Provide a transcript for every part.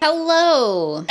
Hello.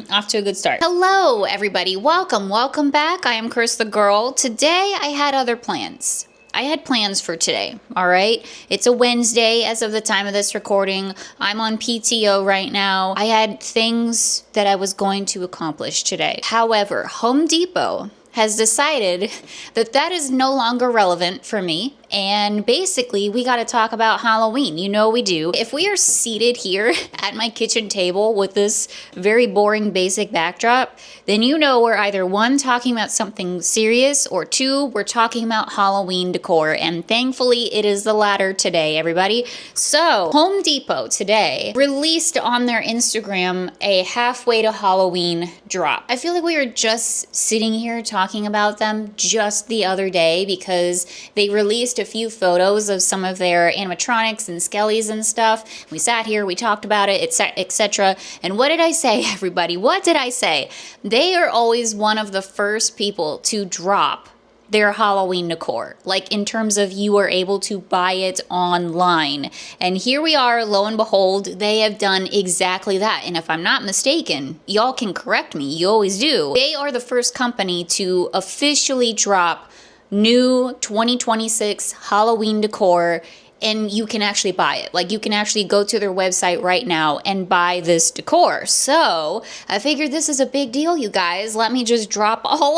Off to a good start. Hello, everybody. Welcome back. I am CrisTheGirl. Today, I had other plans. I had plans for today, all right? It's a Wednesday as of the time of this recording. I'm on PTO right now. I had things that I was going to accomplish today. However, Home Depot has decided that that is no longer relevant for me. And basically, we got to talk about Halloween. You know we do. If we are seated here at my kitchen table with this very boring basic backdrop, then you know we're either one, talking about something serious, or two, we're talking about Halloween decor. And thankfully, it is the latter today, everybody. So, Home Depot today released on their Instagram a halfway to Halloween drop. I feel like we were just sitting here talking about them just the other day because they released a few photos of some of their animatronics and skellies and stuff. We sat here, we talked about it, etc. And what did I say, everybody? What did I say? They are always one of the first people to drop their Halloween decor, like in terms of you are able to buy it online. And here we are, lo and behold, they have done exactly that. And if I'm not mistaken, y'all can correct me, you always do. They are the first company to officially drop new 2026 Halloween decor, and you can actually buy it. Like, you can actually go to their website right now and buy this decor. So I figured this is a big deal, you guys. Let me just drop all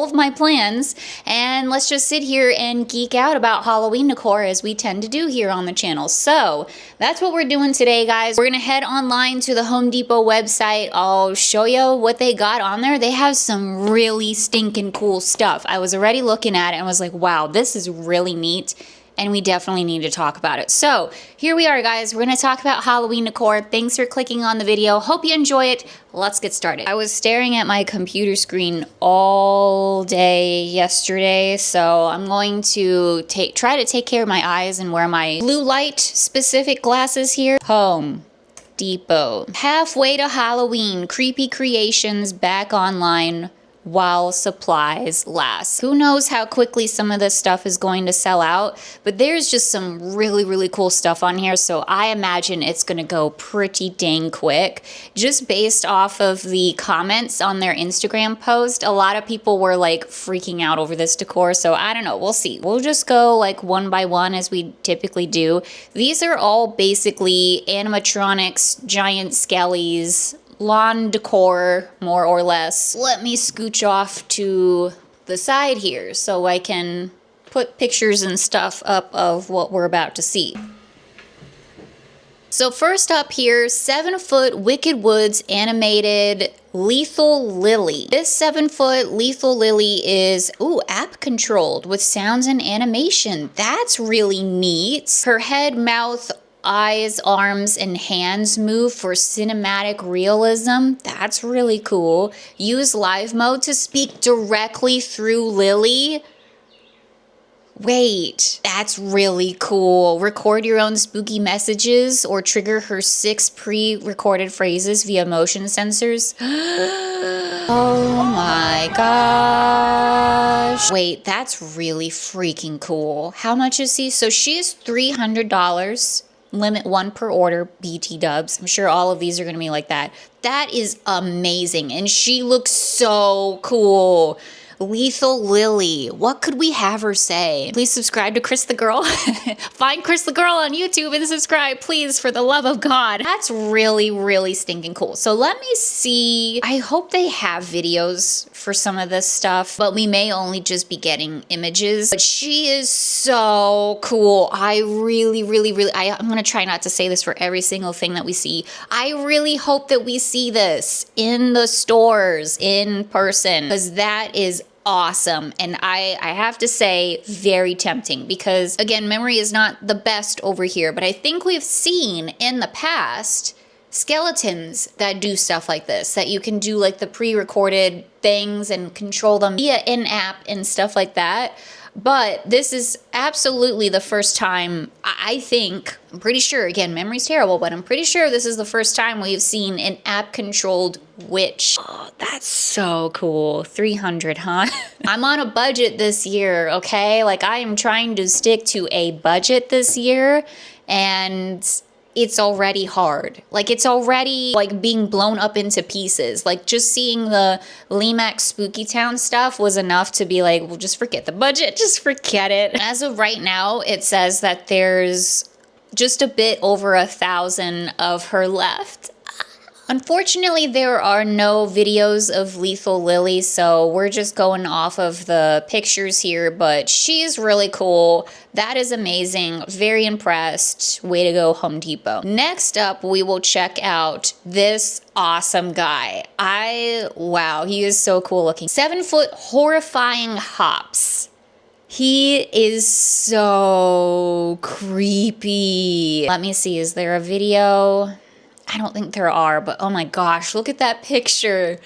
of my plans and let's just sit here and geek out about Halloween decor as we tend to do here on the channel. So that's what we're doing today, guys. We're gonna head online to the Home Depot website. I'll show you what they got on there. They have some really stinking cool stuff. I was already looking at it and was like, wow, this is really neat. And we definitely need to talk about it. So here we are, guys. We're gonna talk about Halloween decor. Thanks for clicking on the video. Hope you enjoy it. Let's get started. I was staring at my computer screen all day yesterday, so I'm going to try to take care of my eyes and wear my blue light specific glasses here. Home Depot. Halfway to Halloween, creepy creations back online while supplies last. Who knows how quickly some of this stuff is going to sell out, but there's just some really cool stuff on here, so I imagine it's gonna go pretty dang quick. Just based off of the comments on their Instagram post, a lot of people were like freaking out over this decor, so I don't know, we'll see. We'll just go like one by one as we typically do. These are all basically animatronics, giant skellies, lawn decor, more or less. Let me scooch off to the side here so I can put pictures and stuff up of what we're about to see. So first up here, 7-foot Wicked Woods animated Lethal Lily. This 7-foot Lethal Lily is, app controlled with sounds and animation. That's really neat. Her head, mouth, eyes, arms, and hands move for cinematic realism. That's really cool. Use live mode to speak directly through Lily. Wait, that's really cool. Record your own spooky messages or trigger her 6 pre-recorded phrases via motion sensors. Oh my gosh. Wait, that's really freaking cool. How much is she? So she is $300. Limit 1 per order, BT dubs. I'm sure all of these are going to be like that. That is amazing. And she looks so cool. Lethal Lily. What could we have her say? Please subscribe to CrisTheGirl. Find CrisTheGirl on YouTube and subscribe, please, for the love of God. That's really stinking cool. So let me see. I hope they have videos for some of this stuff, but we may only just be getting images. But she is so cool. I really, I'm gonna try not to say this for every single thing that we see. I really hope that we see this in the stores in person, because that is awesome. And I have to say, very tempting, because again, memory is not the best over here, but I think we've seen in the past skeletons that do stuff like this, that you can do like the pre-recorded things and control them via in-app and stuff like that. But this is absolutely the first time, I think, I'm pretty sure, again, memory's terrible, but I'm pretty sure this is the first time we've seen an app-controlled witch. Oh, that's so cool. 300, huh? I'm on a budget this year, okay? Like, I am trying to stick to a budget this year, and it's already hard. Like, it's already, like, being blown up into pieces. Like, just seeing the Limac Spooky Town stuff was enough to be like, well, just forget the budget. Just forget it. As of right now, it says that there's just a bit over 1,000 of her left. Unfortunately, there are no videos of Lethal Lily, so we're just going off of the pictures here, but she's really cool. That is amazing. Very impressed. Way to go, Home Depot. Next up, we will check out this awesome guy. Wow, he is so cool looking. 7-foot Horrifying Hops. He is so creepy. Let me see, is there a video? I don't think there are, but oh my gosh, look at that picture.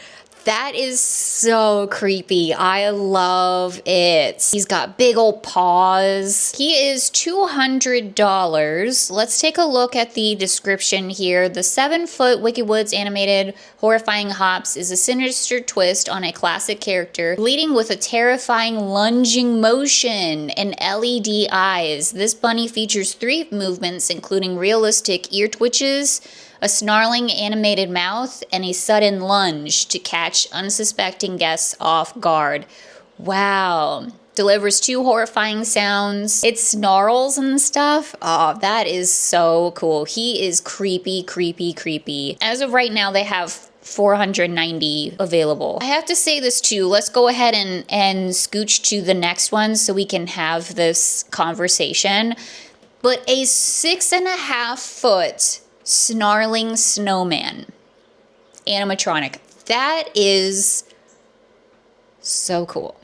That is so creepy. I love it. He's got big old paws. He is $200. Let's take a look at the description here. The 7-foot Wicked Woods animated Horrifying Hops is a sinister twist on a classic character, leading with a terrifying lunging motion and LED eyes. This bunny features 3 movements, including realistic ear twitches, a snarling animated mouth, and a sudden lunge to catch unsuspecting guests off guard. Wow. Delivers 2 horrifying sounds. It snarls and stuff. Oh, that is so cool. He is creepy, creepy, creepy. As of right now, they have 490 available. I have to say this too. Let's go ahead and scooch to the next one so we can have this conversation. But a 6.5-foot Snarling snowman animatronic. That is so cool.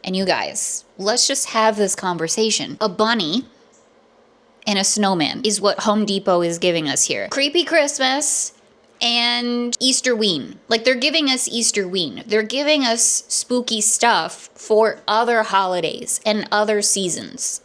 And you guys, let's just have this conversation. A bunny and a snowman is what Home Depot is giving us here. Creepy Christmas and Easterween. Like, they're giving us Easterween. They're giving us spooky stuff for other holidays and other seasons.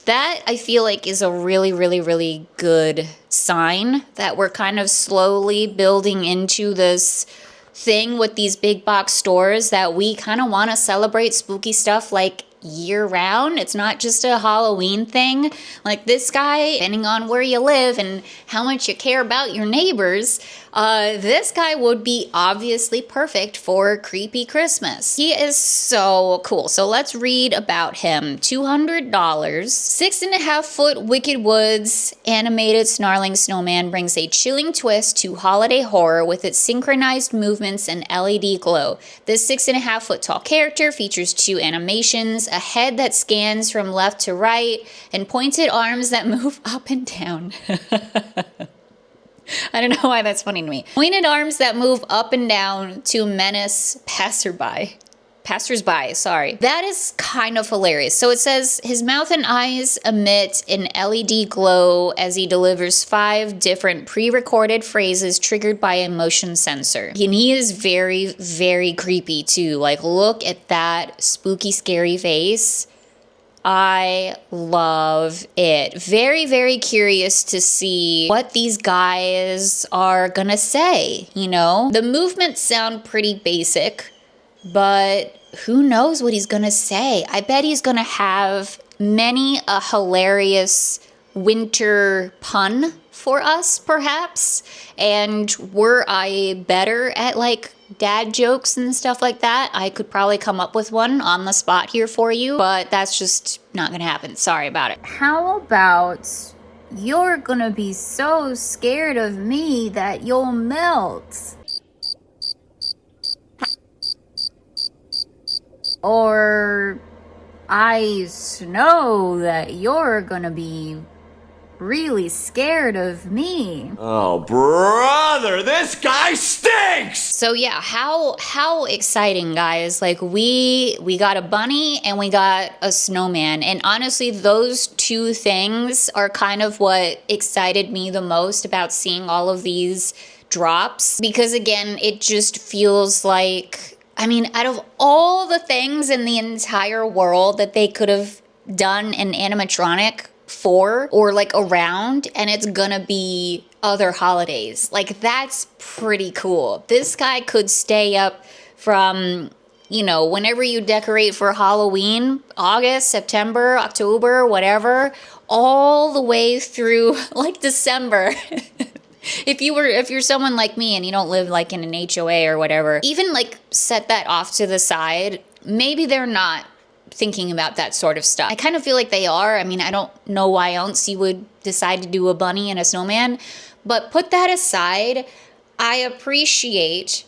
That, I feel like, is a really, really, really good sign that we're kind of slowly building into this thing with these big box stores that we kind of want to celebrate spooky stuff like year round. It's not just a Halloween thing. Like this guy, depending on where you live and how much you care about your neighbors, this guy would be obviously perfect for creepy Christmas. He is so cool. So let's read about him. $200. 6.5-foot Wicked Woods animated snarling snowman brings a chilling twist to holiday horror with its synchronized movements and LED glow. This 6.5-foot tall character features 2 animations, a head that scans from left to right, and pointed arms that move up and down. I don't know why that's funny to me. Pointed arms that move up and down to menace passersby, sorry. That is kind of hilarious. So it says his mouth and eyes emit an LED glow as he delivers 5 different pre-recorded phrases triggered by a motion sensor. And he is very, very creepy too. Like, look at that spooky, scary face. I love it. Very, very curious to see what these guys are gonna say, you know? The movements sound pretty basic, but who knows what he's gonna say? I bet he's gonna have many a hilarious winter pun for us, perhaps. And were I better at like dad jokes and stuff like that, I could probably come up with one on the spot here for you, but that's just not gonna happen. Sorry about it. How about you're gonna be so scared of me that you'll melt? Or I know that you're gonna be really scared of me. Oh, brother, this guy stinks! So yeah, how exciting, guys. Like, we got a bunny and we got a snowman. And honestly, those 2 things are kind of what excited me the most about seeing all of these drops. Because again, it just feels like, I mean, out of all the things in the entire world that they could have done an animatronic for or like around, and it's gonna be other holidays. Like, that's pretty cool. This guy could stay up from, you know, whenever you decorate for Halloween, August, September, October, whatever, all the way through like December. If you're someone like me and you don't live like in an HOA or whatever, even like set that off to the side. Maybe they're not thinking about that sort of stuff. I kind of feel like they are. I mean, I don't know why else you would decide to do a bunny and a snowman, but put that aside, I appreciate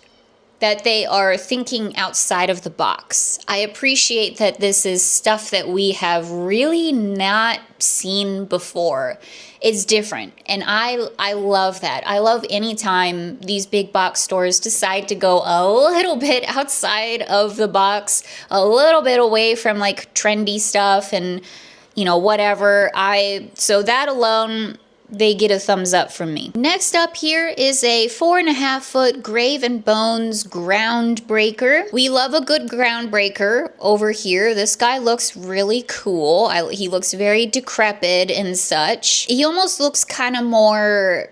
that they are thinking outside of the box. I appreciate that this is stuff that we have really not seen before. It's different, and I love that. I love anytime these big box stores decide to go a little bit outside of the box, a little bit away from like trendy stuff and, you know, whatever. So that alone, they get a thumbs up from me. Next up here is a 4.5 foot Grave and Bones groundbreaker. We love a good groundbreaker over here. This guy looks really cool. He looks very decrepit and such. He almost looks kind of more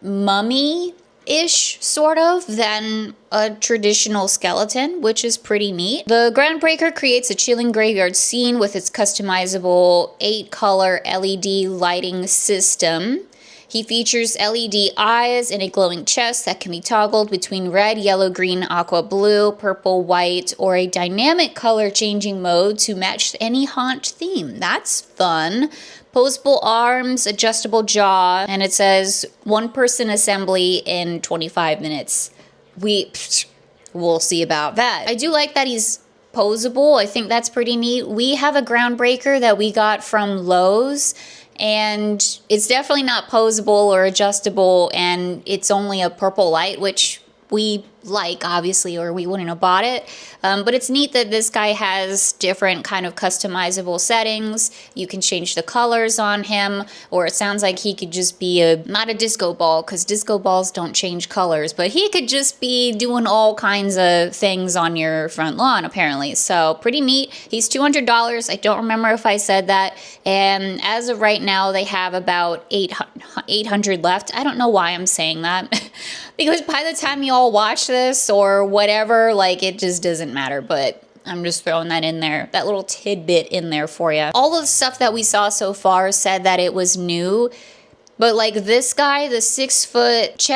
mummy-ish, sort of, than a traditional skeleton, which is pretty neat. The groundbreaker creates a chilling graveyard scene with its customizable 8-color LED lighting system. He features LED eyes and a glowing chest that can be toggled between red, yellow, green, aqua, blue, purple, white, or a dynamic color changing mode to match any haunt theme. That's fun. Posable arms, adjustable jaw, and it says 1-person assembly in 25 minutes. We'll see about that. I do like that he's posable. I think that's pretty neat. We have a groundbreaker that we got from Lowe's, and it's definitely not posable or adjustable, and it's only a purple light, which we like, obviously, or we wouldn't have bought it. But it's neat that this guy has different kind of customizable settings. You can change the colors on him, or it sounds like he could just be not a disco ball, because disco balls don't change colors, but he could just be doing all kinds of things on your front lawn, apparently. So pretty neat. He's $200. I don't remember if I said that. And as of right now, they have about 800 left. I don't know why I'm saying that, because by the time you all watch this or whatever, like, it just doesn't matter, but I'm just throwing that in there, that little tidbit in there for you. All of the stuff that we saw so far said that it was new, but like this guy, the 6 foot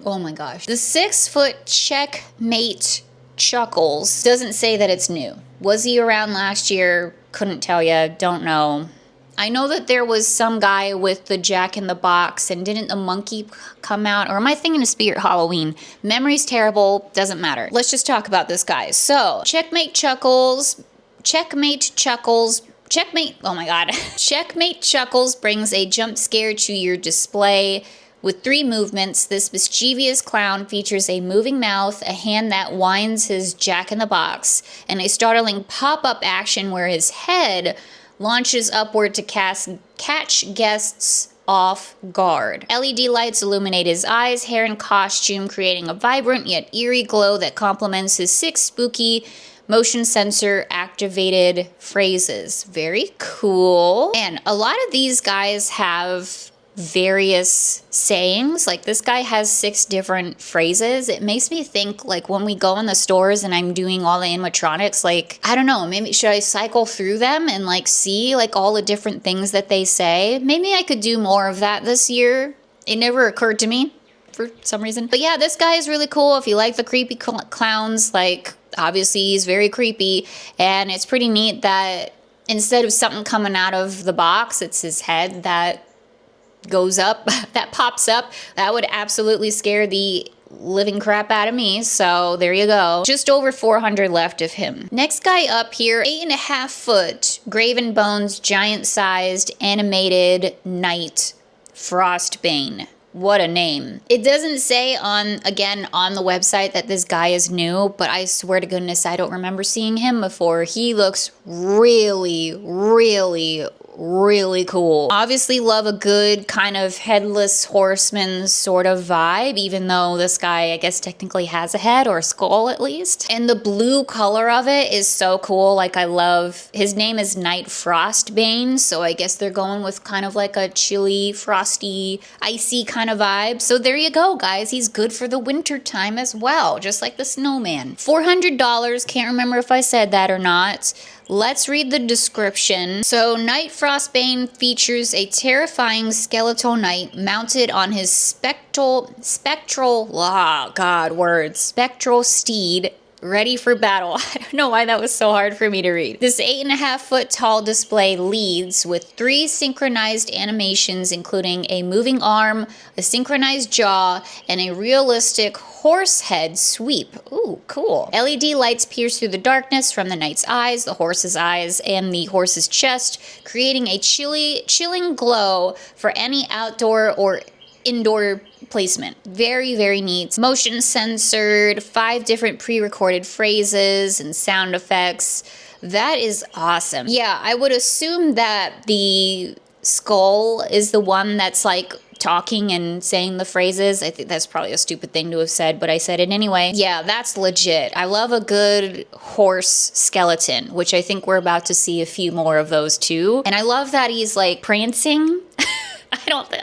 oh my gosh, the 6 foot Checkmate Chuckles doesn't say that it's new. Was he around last year? Couldn't tell you, don't know. I know that there was some guy with the Jack in the Box, and didn't the monkey come out? Or am I thinking of Spirit Halloween? Memory's terrible, doesn't matter. Let's just talk about this guy. So, Checkmate Chuckles, oh my god. Checkmate Chuckles brings a jump scare to your display. With 3 movements, this mischievous clown features a moving mouth, a hand that winds his Jack in the Box, and a startling pop-up action where his head launches upward to catch guests off guard. LED lights illuminate his eyes, hair, and costume, creating a vibrant yet eerie glow that complements his 6 spooky motion sensor activated phrases. Very cool. And a lot of these guys have various sayings. Like, this guy has 6 different phrases. It makes me think, like, when we go in the stores and I'm doing all the animatronics, like, I don't know, maybe should I cycle through them and like see like all the different things that they say? Maybe I could do more of that this year. It never occurred to me for some reason. But yeah, this guy is really cool. If you like the creepy clowns, like, obviously he's very creepy, and it's pretty neat that instead of something coming out of the box, it's his head that goes up, that pops up. That would absolutely scare the living crap out of me. So there you go. Just over 400 left of him. Next guy up here, 8.5 foot Grave and Bones giant sized animated knight Frostbane. What a name. It doesn't say on the website that this guy is new, but I swear to goodness I don't remember seeing him before. He looks really, really, really cool. Obviously love a good kind of headless horseman sort of vibe, even though this guy, I guess, technically has a head, or a skull at least. And the blue color of it is so cool. Like, I love, his name is Knight Frostbane, so I guess they're going with kind of like a chilly, frosty, icy kind of vibe. So there you go, guys. He's good for the winter time as well, just like the snowman. $400, can't remember if I said that or not. let's read the description. So, Knight Frostbane features a terrifying skeletal knight mounted on his spectral steed, ready for battle. I don't know why that was so hard for me to read. This 8.5-foot tall display leads with 3 synchronized animations, including a moving arm, a synchronized jaw, and a realistic horse head sweep. Ooh, cool. LED lights pierce through the darkness from the knight's eyes, the horse's eyes, and the horse's chest, creating a chilling glow for any outdoor or indoor placement. Very, very neat. Motion censored, 5 different pre-recorded phrases and sound effects. That is awesome. Yeah, I would assume that the skull is the one that's like talking and saying the phrases. I think that's probably a stupid thing to have said, but I said it anyway. Yeah, that's legit. I love a good horse skeleton, which I think we're about to see a few more of those too. And I love that he's like prancing. I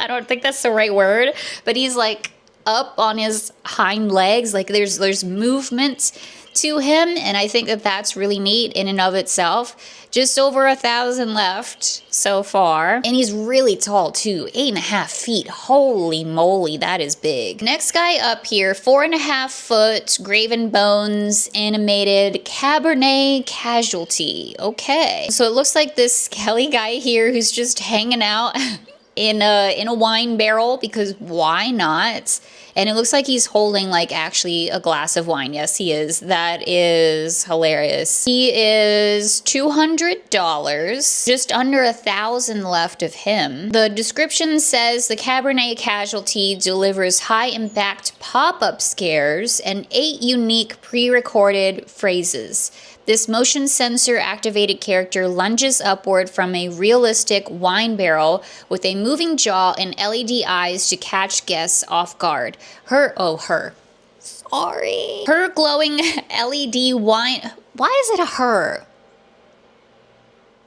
don't think that's the right word, but he's like up on his hind legs. Like there's movement to him, and I think that that's really neat in and of itself. Just over 1,000 left so far, and he's really tall too, 8.5 feet. Holy moly, that is big. Next guy up here, 4.5 foot, graven bones, animated Cabernet Casualty. Okay, so it looks like this skelly guy here who's just hanging out in a wine barrel, because why not? And it looks like he's holding like actually a glass of wine. Yes, he is. That is hilarious. He is $200, just under 1,000 left of him. The description says the Cabernet Casualty delivers high impact pop-up scares and 8 unique pre-recorded phrases. This motion sensor activated character lunges upward from a realistic wine barrel with a moving jaw and LED eyes to catch guests off guard. Her glowing LED wine. Why is it a her?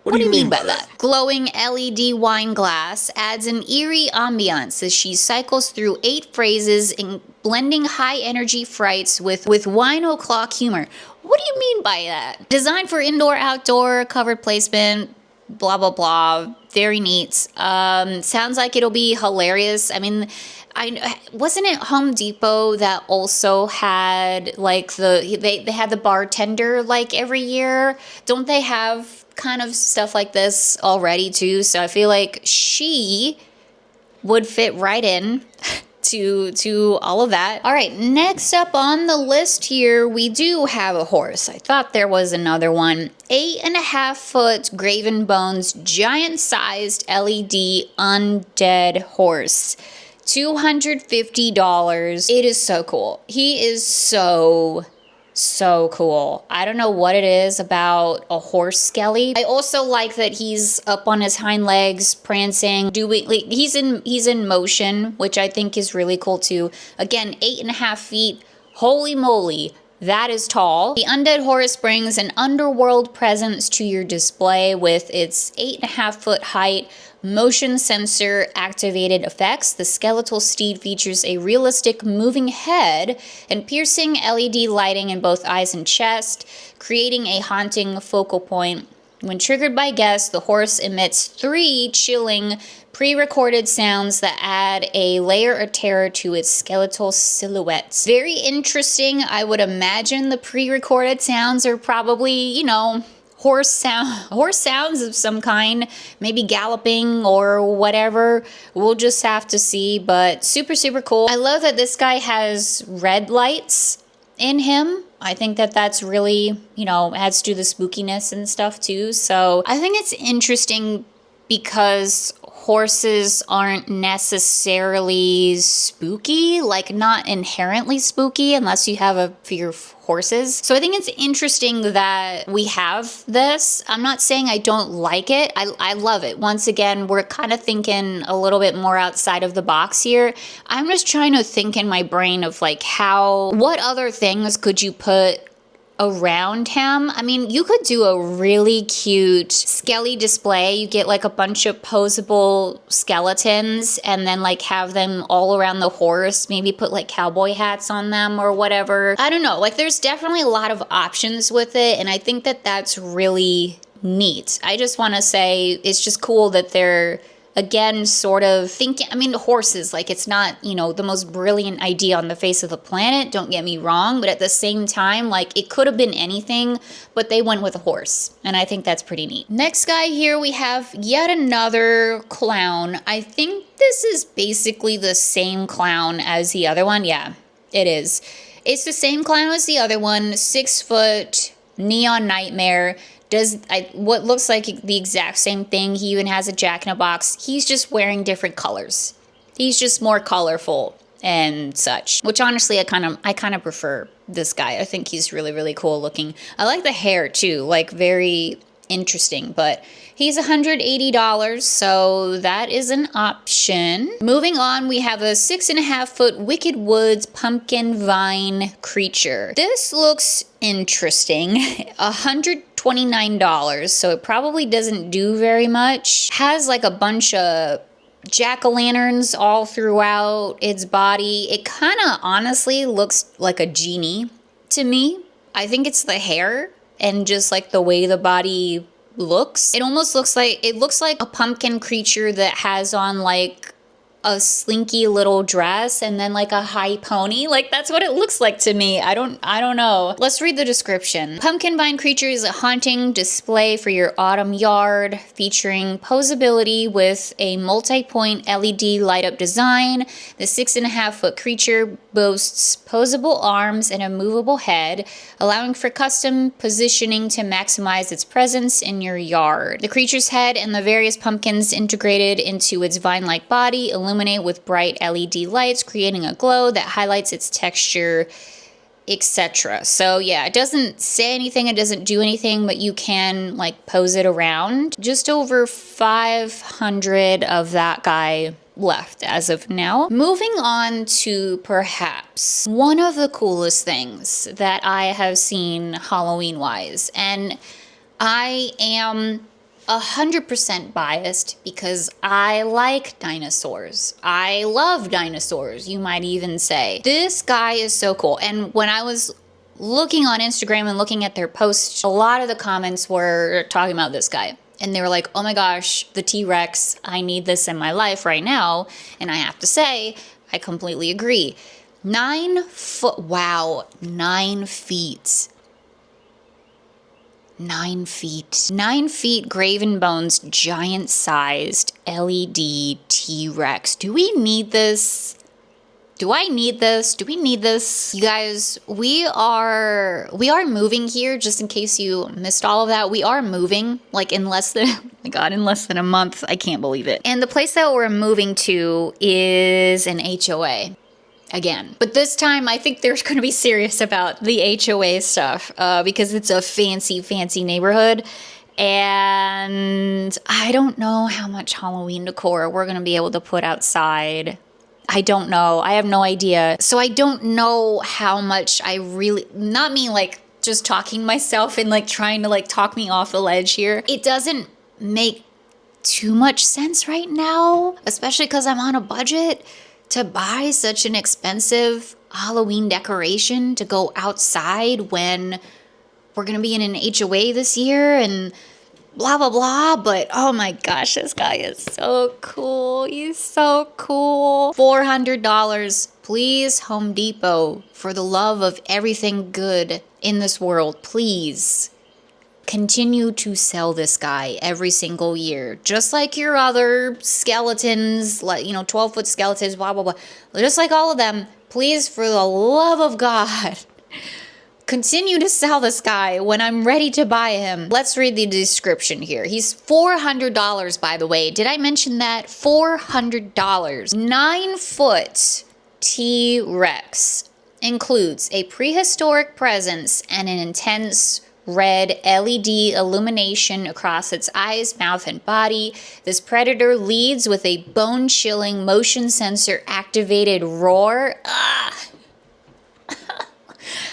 What do you mean by that? Glowing LED wine glass adds an eerie ambiance as she cycles through 8 phrases in blending high energy frights with wine o'clock humor. What do you mean by that? Designed for indoor, outdoor, covered placement, blah, blah, blah. Very neat. Sounds like it'll be hilarious. I mean, wasn't it Home Depot that also had like they had the bartender like every year? Don't they have kind of stuff like this already too? So I feel like she would fit right in to all of that. All right, next up on the list here, we do have a horse. I thought there was another one. 8.5 foot graven bones, giant sized LED undead horse. $250. It is so cool. He is so cool. I don't know what it is about a horse skelly. I also like that he's up on his hind legs, prancing, doing like he's in motion, which I think is really cool too. Again, 8.5 feet. Holy moly. That is tall. The undead horse brings an underworld presence to your display with its 8.5 foot height, motion sensor activated effects. The skeletal steed features a realistic moving head and piercing LED lighting in both eyes and chest, creating a haunting focal point. When triggered by guests, the horse emits 3 chilling pre-recorded sounds that add a layer of terror to its skeletal silhouette. Very interesting. I would imagine the pre-recorded sounds are probably, you know, horse sounds of some kind, maybe galloping or whatever. We'll just have to see, but super cool. I love that this guy has red lights in him. I think that that's really, you know, adds to the spookiness and stuff too. So I think it's interesting because horses aren't necessarily spooky, like not inherently spooky unless you have a fear of horses. So I think it's interesting that we have this. I'm not saying I don't like it. I love it. Once again, we're kind of thinking a little bit more outside of the box here. I'm just trying to think in my brain of like what other things could you put around him. I mean, you could do a really cute skelly display. You get like a bunch of posable skeletons and then like have them all around the horse, maybe put like cowboy hats on them or whatever. I don't know, like there's definitely a lot of options with it, and I think that that's really neat. I just want to say it's just cool that they're, again, sort of thinking, I mean, horses, like, it's not, you know, the most brilliant idea on the face of the planet, don't get me wrong, but at the same time, like, it could have been anything, but they went with a horse, and I think that's pretty neat. Next guy here, we have yet another clown. I think this is basically the same clown as the other one. Yeah, it is. It's the same clown as the other one, 6 foot, neon nightmare. Does what looks like the exact same thing. He even has a jack-in-a-box. He's just wearing different colors. He's just more colorful and such. Which honestly, I kind of prefer this guy. I think he's really, really cool looking. I like the hair too, like very interesting. But he's $180, so that is an option. Moving on, we have a 6.5 foot Wicked Woods pumpkin vine creature. This looks interesting. $129, so it probably doesn't do very much. Has like a bunch of jack-o'-lanterns all throughout its body. It kind of honestly looks like a genie to me. I think it's the hair and just like the way the body looks. It almost looks like a pumpkin creature that has on like a slinky little dress and then like a high pony. Like that's what it looks like to me. I don't know. Let's read the description. Pumpkin vine creature is a haunting display for your autumn yard, featuring posability with a multi-point LED light up design. The 6.5 foot creature boasts posable arms and a movable head, allowing for custom positioning to maximize its presence in your yard. The creature's head and the various pumpkins integrated into its vine-like body illuminate with bright LED lights, creating a glow that highlights its texture, etc. So yeah, it doesn't say anything, it doesn't do anything, but you can like pose it around. Just over 500 of that guy left as of now. Moving on to perhaps one of the coolest things that I have seen Halloween-wise, and I am 100% biased because I like dinosaurs. I love dinosaurs, you might even say. This guy is so cool. And when I was looking on Instagram and looking at their posts, a lot of the comments were talking about this guy. And they were like, oh my gosh, the T-Rex, I need this in my life right now. And I have to say, I completely agree. 9 foot, wow, 9 feet. 9 feet. 9 feet Graven Bones, giant-sized LED T-Rex. Do we need this? Do I need this? Do we need this? You guys, we are moving here, just in case you missed all of that. We are moving, like in less than, oh my God, in less than a month. I can't believe it. And the place that we're moving to is an HOA. Again. But this time, I think they're going to be serious about the HOA stuff because it's a fancy, fancy neighborhood. And I don't know how much Halloween decor we're going to be able to put outside. I don't know. I have no idea. So I don't know how much I really, not me like just talking myself and like trying to like talk me off the ledge here. It doesn't make too much sense right now, especially because I'm on a budget, to buy such an expensive Halloween decoration to go outside when we're going to be in an HOA this year and blah, blah, blah. But oh my gosh, this guy is so cool. He's so cool. $400. Please, Home Depot, for the love of everything good in this world, please continue to sell this guy every single year. Just like your other skeletons, like, 12-foot skeletons, blah, blah, blah. Just like all of them, please, for the love of God, continue to sell this guy when I'm ready to buy him. Let's read the description here. He's $400, by the way. Did I mention that? $400. 9 foot T-Rex includes a prehistoric presence and an intense red LED illumination across its eyes, mouth, and body. This predator leads with a bone-chilling, motion sensor activated roar.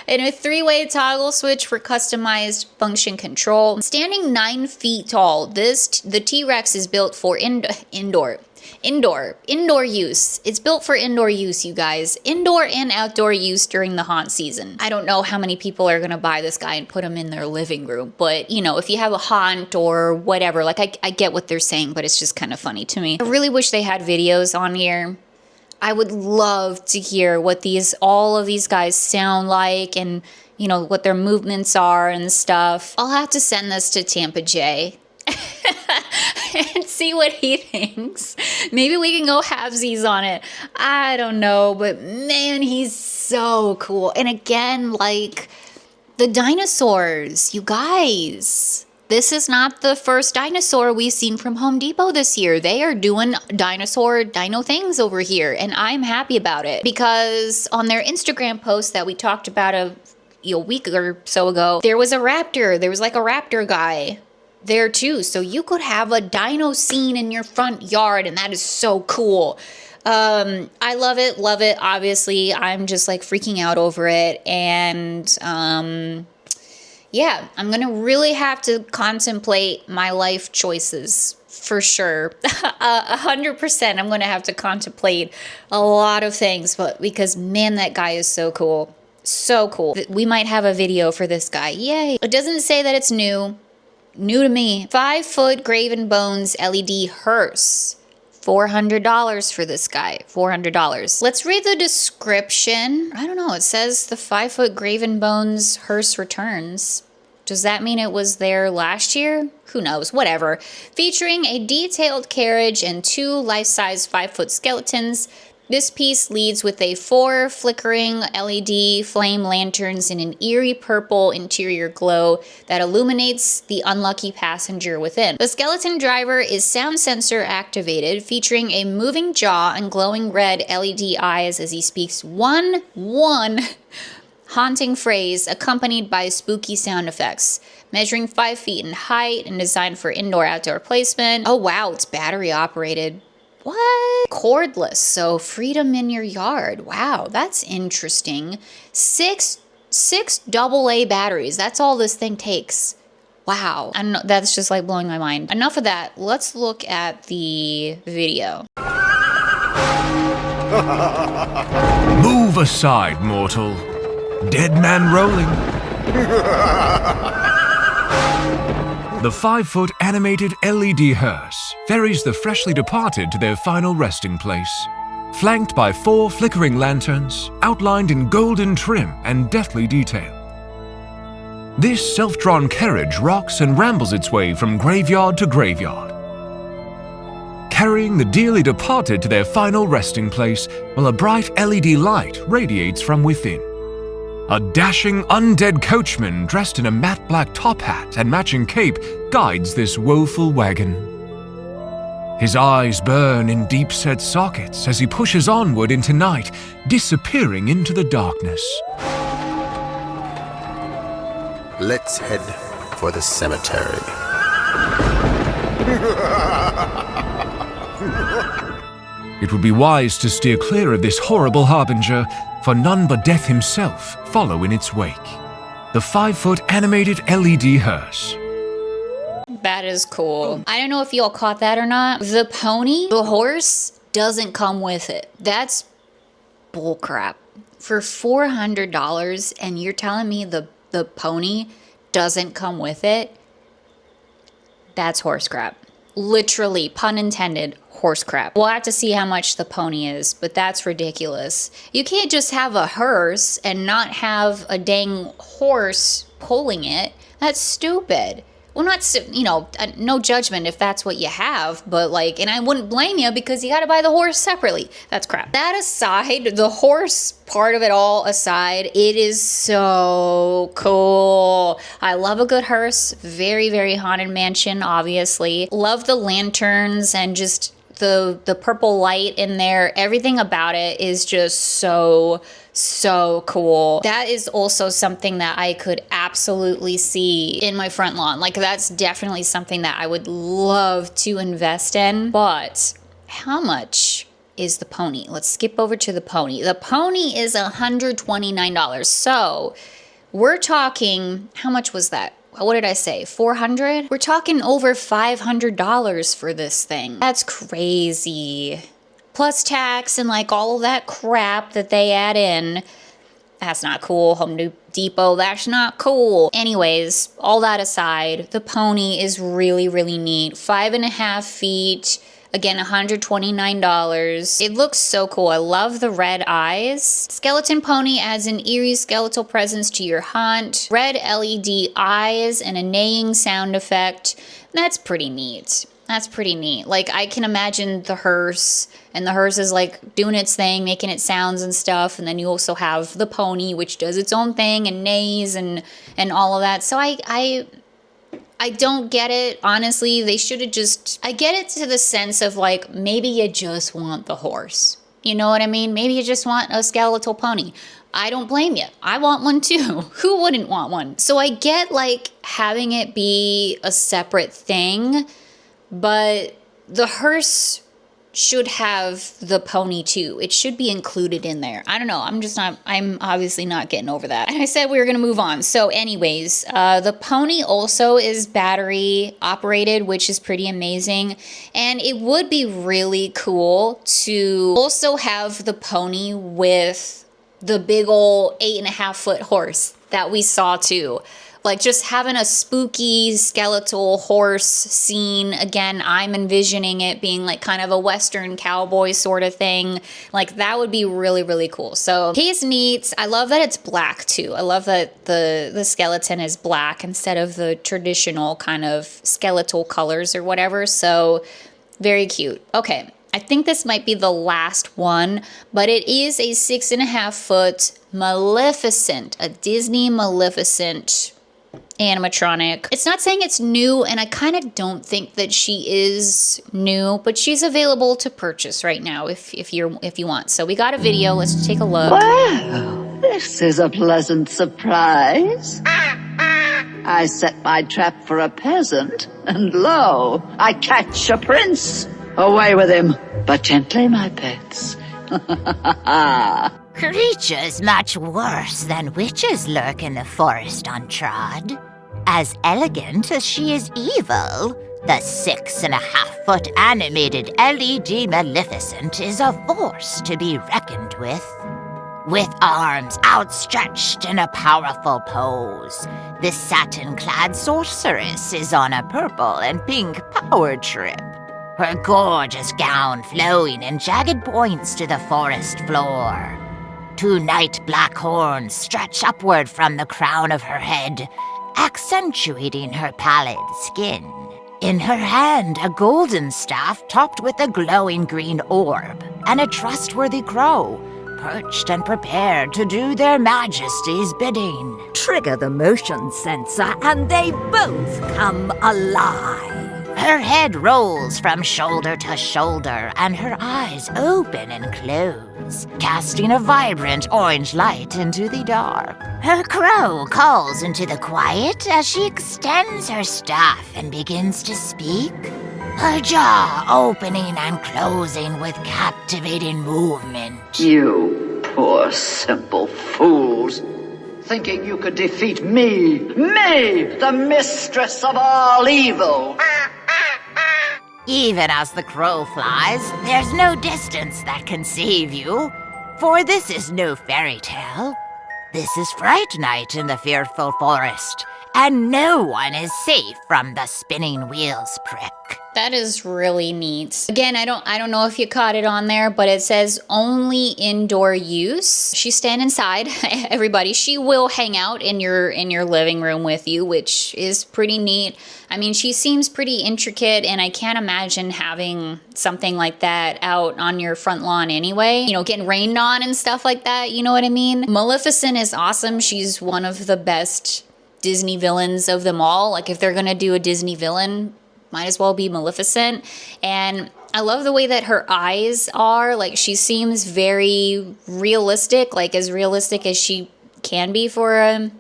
And a 3-way toggle switch for customized function control. Standing 9 feet tall, the T-Rex is built for indoor. Indoor use. It's built for indoor use, you guys. Indoor and outdoor use during the haunt season. I don't know how many people are gonna buy this guy and put him in their living room, but you know, if you have a haunt or whatever, like I get what they're saying, but it's just kind of funny to me. I really wish they had videos on here. I would love to hear what all of these guys sound like and, you know, what their movements are and stuff. I'll have to send this to Tampa J and see what he thinks. Maybe we can go halvesies on it. I don't know, but man, he's so cool. And again, like the dinosaurs, you guys. This is not the first dinosaur we've seen from Home Depot this year. They are doing dino things over here, and I'm happy about it because on their Instagram post that we talked about a week or so ago, there was a raptor. There was like a raptor guy there too. So you could have a dino scene in your front yard, and that is so cool. I love it. Obviously, I'm just like freaking out over it, and yeah, I'm going to really have to contemplate my life choices for sure. 100%. I'm going to have to contemplate a lot of things, but because man, that guy is so cool. So cool. We might have a video for this guy. Yay. It doesn't say that it's new to me. 5-foot graven bones LED hearse. $400 for this guy. $400. Let's read the description. I don't know. It says the 5-foot graven bones hearse returns. Does that mean it was there last year? Who knows? Whatever. Featuring a detailed carriage and 2 life-size 5-foot skeletons. This piece leads with 4 flickering LED flame lanterns in an eerie purple interior glow that illuminates the unlucky passenger within. The skeleton driver is sound sensor activated, featuring a moving jaw and glowing red LED eyes as he speaks one haunting phrase accompanied by spooky sound effects. Measuring 5 feet in height and designed for indoor-outdoor placement. Oh wow, it's battery operated. What? Cordless, so freedom in your yard. Wow, that's interesting. Six AA batteries. That's all this thing takes. Wow. I don't know, that's just like blowing my mind. Enough of that. Let's look at the video. Move aside, mortal. Dead man rolling. The 5-foot animated LED hearse ferries the freshly departed to their final resting place. Flanked by 4 flickering lanterns, outlined in golden trim and deathly detail. This self-drawn carriage rocks and rambles its way from graveyard to graveyard, carrying the dearly departed to their final resting place while a bright LED light radiates from within. A dashing undead coachman dressed in a matte black top hat and matching cape guides this woeful wagon. His eyes burn in deep-set sockets as he pushes onward into night, disappearing into the darkness. Let's head for the cemetery. It would be wise to steer clear of this horrible harbinger, for none but death himself follow in its wake. The 5-foot animated LED hearse. That is cool. I don't know if y'all caught that or not. The pony, the horse, doesn't come with it. That's bullcrap. For $400 and you're telling me the pony doesn't come with it? That's horse crap. Literally, pun intended, horse crap. We'll have to see how much the pony is, but that's ridiculous. You can't just have a hearse and not have a dang horse pulling it. That's stupid. Well, not, you know, no judgment if that's what you have, but like, and I wouldn't blame you because you got to buy the horse separately. That's crap. That aside, the horse part of it all aside, it is so cool. I love a good hearse. Very, very haunted mansion, obviously. Love the lanterns and just the purple light in there. Everything about it is just so cool. That is also something that I could absolutely see in my front lawn. Like, that's definitely something that I would love to invest in. But how much is the pony? Let's skip over to the pony. The pony is $129. So we're talking, how much was that? what did I say, 400? We're talking over $500 for this thing. That's crazy. Plus tax and like all of that crap that they add in. That's not cool. Home Depot, that's not cool. Anyways, all that aside, the pony is really, really neat. 5.5 feet. Again, $129. It looks so cool. I love the red eyes. Skeleton pony adds an eerie skeletal presence to your haunt. Red LED eyes and a neighing sound effect. That's pretty neat. That's pretty neat. Like, I can imagine the hearse, and the hearse is like doing its thing, making its sounds and stuff. And then you also have the pony, which does its own thing and neighs and all of that. So I don't get it, honestly. They should have just, I get it to the sense of like, maybe you just want the horse. You know what I mean? Maybe you just want a skeletal pony. I don't blame you. I want one too. Who wouldn't want one? So I get like having it be a separate thing, but the hearse should have the pony too. It should be included in there. I don't know. I'm obviously not getting over that. And I said we were going to move on. So anyways, the pony also is battery operated, which is pretty amazing. And it would be really cool to also have the pony with the big old 8.5-foot horse that we saw too. Like just having a spooky skeletal horse scene. Again, I'm envisioning it being like kind of a Western cowboy sort of thing. Like that would be really, really cool. So he's neat. I love that it's black too. I love that the skeleton is black instead of the traditional kind of skeletal colors or whatever. So very cute. Okay. I think this might be the last one, but it is a 6.5-foot Maleficent, a Disney Maleficent animatronic. It's not saying it's new, and I kind of don't think that she is new, but she's available to purchase right now if you want. So we got a video. Let's take a look. Well, this is a pleasant surprise. I set my trap for a peasant, and lo, I catch a prince. Away with him, but gently, my pets. Creatures much worse than witches lurk in the forest untrod. As elegant as she is evil, the 6.5-foot animated LED Maleficent is a force to be reckoned with. With arms outstretched in a powerful pose, the satin-clad sorceress is on a purple and pink power trip. Her gorgeous gown flowing in jagged points to the forest floor. 2 night black horns stretch upward from the crown of her head, accentuating her pallid skin. In her hand, a golden staff topped with a glowing green orb, and a trustworthy crow, perched and prepared to do their majesty's bidding. Trigger the motion sensor and they both come alive. Her head rolls from shoulder to shoulder, and her eyes open and close, casting a vibrant orange light into the dark. Her crow calls into the quiet as she extends her staff and begins to speak, her jaw opening and closing with captivating movement. You poor simple fools, thinking you could defeat me, the mistress of all evil. Even as the crow flies, there's no distance that can save you, for this is no fairy tale. This is Fright Night in the fearful forest, and no one is safe from the spinning wheel's prick. That is really neat. Again, I don't know if you caught it on there, but it says only indoor use. She's staying inside. Everybody, she will hang out in your living room with you, which is pretty neat. I mean, she seems pretty intricate, and I can't imagine having something like that out on your front lawn anyway. You know, getting rained on and stuff like that, you know what I mean? Maleficent is awesome. She's one of the best Disney villains of them all. Like, if they're gonna do a Disney villain, might as well be Maleficent. And I love the way that her eyes are. Like, she seems very realistic, like as realistic as she can be for a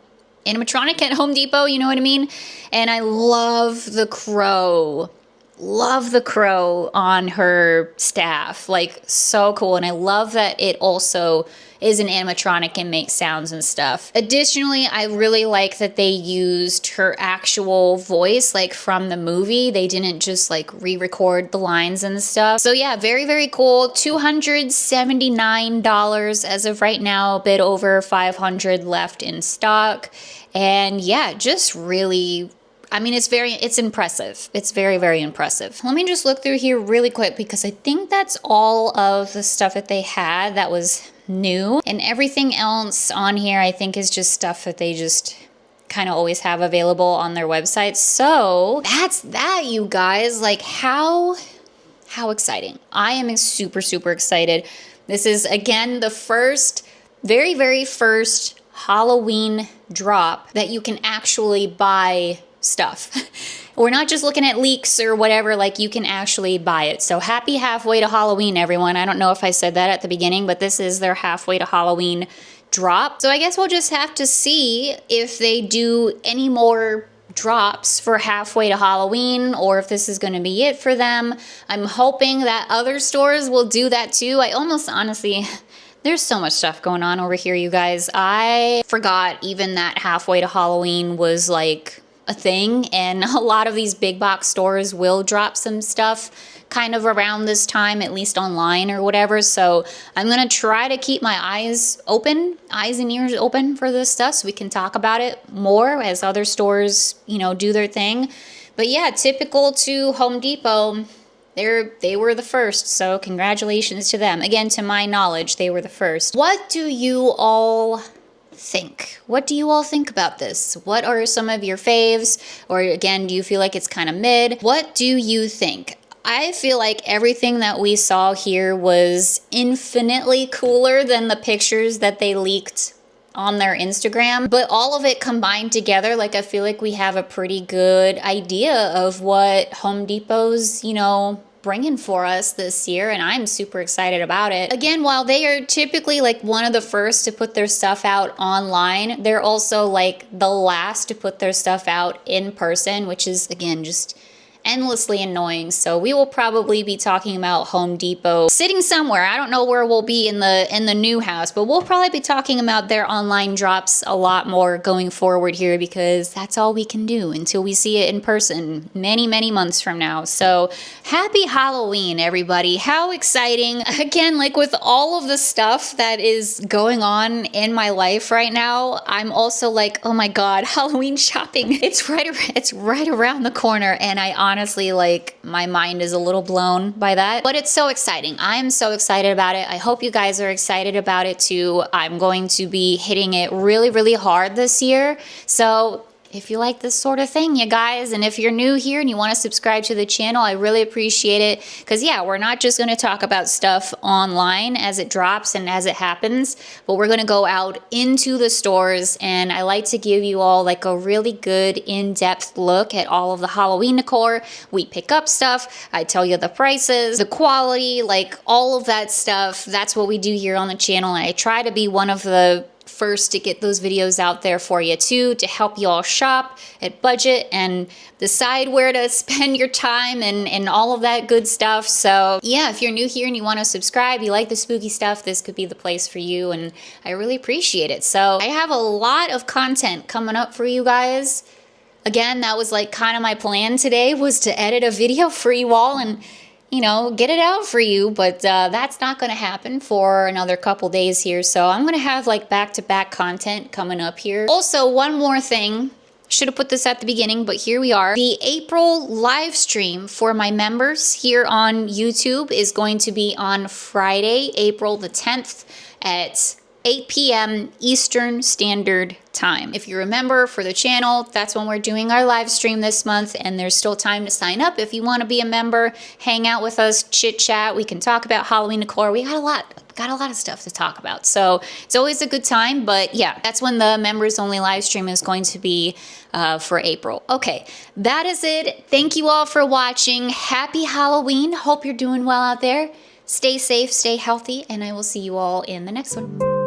animatronic at Home Depot, you know what I mean? And I love the crow. Love the crow on her staff. Like, so cool. And I love that it also is an animatronic and makes sounds and stuff. Additionally, I really like that they used her actual voice, like from the movie. They didn't just like re-record the lines and stuff. So yeah, very, very cool. $279 as of right now, a bit over 500 left in stock. And yeah, just really, I mean, it's impressive. It's very, very impressive. Let me just look through here really quick because I think that's all of the stuff that they had that was new. And everything else on here I think is just stuff that they just kind of always have available on their website. So that's that, you guys. Like how exciting. I am super, super excited. This is, again, the very, very first Halloween drop that you can actually buy stuff. We're not just looking at leaks or whatever, like you can actually buy it. So happy halfway to Halloween, everyone. I don't know if I said that at the beginning, but this is their halfway to Halloween drop. So I guess we'll just have to see if they do any more drops for halfway to Halloween or if this is going to be it for them. I'm hoping that other stores will do that too. I almost honestly, there's so much stuff going on over here, you guys. I forgot even that halfway to Halloween was like a thing, and a lot of these big box stores will drop some stuff kind of around this time, at least online or whatever. So I'm gonna try to keep my eyes and ears open for this stuff so we can talk about it more as other stores, you know, do their thing. But yeah, typical to Home Depot, they were the first, so congratulations to them. Again, to my knowledge, they were the first. What do you all think? What do you all think about this? What are some of your faves? Or again, do you feel like it's kind of mid? What do you think? I feel like everything that we saw here was infinitely cooler than the pictures that they leaked on their Instagram, but all of it combined together, like I feel like we have a pretty good idea of what Home Depot's, you know, bringing for us this year, and I'm super excited about it. Again, while they are typically like one of the first to put their stuff out online, they're also like the last to put their stuff out in person, which is again just endlessly annoying. So we will probably be talking about Home Depot sitting somewhere. I don't know where we'll be in the new house, but we'll probably be talking about their online drops a lot more going forward here because that's all we can do until we see it in person many, many months from now. So happy Halloween, everybody. How exciting. Again, like with all of the stuff that is going on in my life right now, I'm also like, oh my God, Halloween shopping. It's right around the corner, and I honestly, like, my mind is a little blown by that, but it's so exciting. I'm so excited about it. I hope you guys are excited about it too. I'm going to be hitting it really, really hard this year. So if you like this sort of thing, you guys, and if you're new here and you want to subscribe to the channel, I really appreciate it. Because yeah, we're not just going to talk about stuff online as it drops and as it happens, but we're going to go out into the stores, and I like to give you all like a really good in-depth look at all of the Halloween decor. We pick up stuff, I tell you the prices, the quality, like all of that stuff. That's what we do here on the channel, and I try to be one of the first to get those videos out there for you too, to help you all shop at budget and decide where to spend your time and all of that good stuff. So yeah, if you're new here and you want to subscribe, you like the spooky stuff, this could be the place for you, and I really appreciate it. So I have a lot of content coming up for you guys. Again, that was like kind of my plan today, was to edit a video for you all and, you know, get it out for you, but that's not going to happen for another couple days here. So I'm going to have like back-to-back content coming up here. Also, one more thing. Should have put this at the beginning, but here we are. The April live stream for my members here on YouTube is going to be on Friday, April the 10th at 8 p.m. Eastern Standard Time. If you remember, for the channel, that's when we're doing our live stream this month, and there's still time to sign up if you want to be a member, hang out with us, chit chat. We can talk about Halloween decor. We got a lot of stuff to talk about, so it's always a good time. But yeah, that's when the members only live stream is going to be for April. Okay, that is it. Thank you all for watching. Happy Halloween. Hope you're doing well out there. Stay safe, stay healthy, and I will see you all in the next one.